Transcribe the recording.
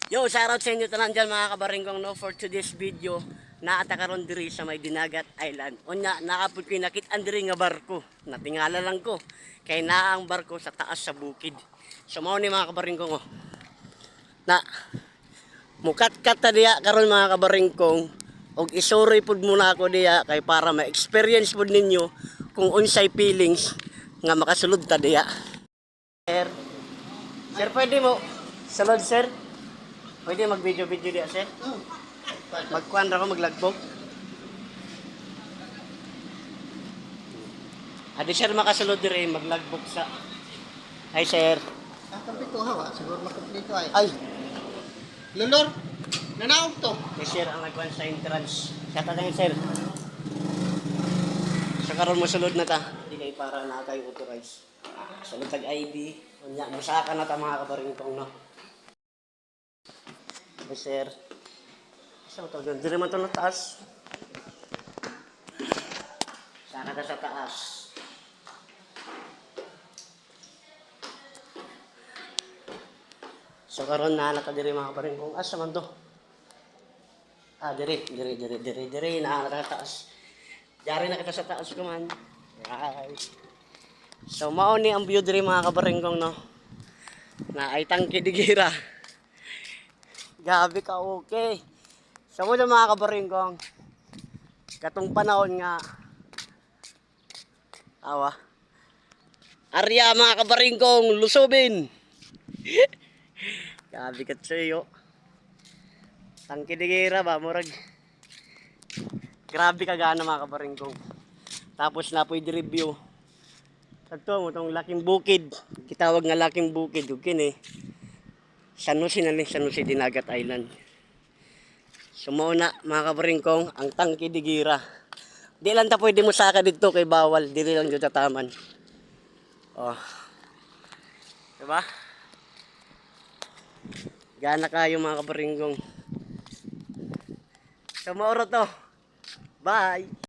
Yo, shoutout sa inyo tanan dyan mga kabaringgong no for today's video. Naata karon diri sa may Dinagat Island. Unya, naapod ko nakit-an diri nga barko. Natingala lang ko. Kay naa ang barko sa taas sa bukid. So mao ni mga kabaringgong oh. Na mukat-kat ta diya karon mga kabaringkong og isurey pud muna ako diya kay para ma-experience pud ninyo kung unsay feelings nga makasulod ta diya. Sir, sir pwede mo sulod sir? Pwede mag-video-video diya sir? Magkuhan ra ko maglagbog. Adi sir makasulod diri maglagbog sa. Ay sir. Kompleto hawa, siguro makompleto ay. Ay, Lulor, nanaog to. may sir ang nagkuhan sa entrance. Sa tanay sir. Sa karon mo sulod na ta. Di kay para na kay authorize. Sulod tag ID. Unya musaka na ta mga kabaringkong no. Ay sir. Sa to diri man to na taas. Sana ka sa taas. So karon na ka diri mga kabaringkong asa man to? Ah, diri na sa taas. Diari na kita sa taas ko man. Right. So mao ni ang view diri mga kabaringkong no. Na ay tangke digira. Gabi ka okay. So mo mga kabaringkong. Katong panahon nga awa. Arya mga kabaringkong lusubin. Gabi ka sayo. Tangke digira ba murag. Grabe ka gana mga kabaringkong. Tapos na pwede review. Ito mo itong laking bukid. Kitawag nga laking bukid. Okay eh. San Jose na lang San Jose Dinagat Island. Sumuna mga kabaringkong ang tangke digira. Di lang ta pwede mo saka dito kay bawal. Dili lang dito tataman. Oh. Diba? Gana kayo mga kabaringkong. So mauro to. Bye!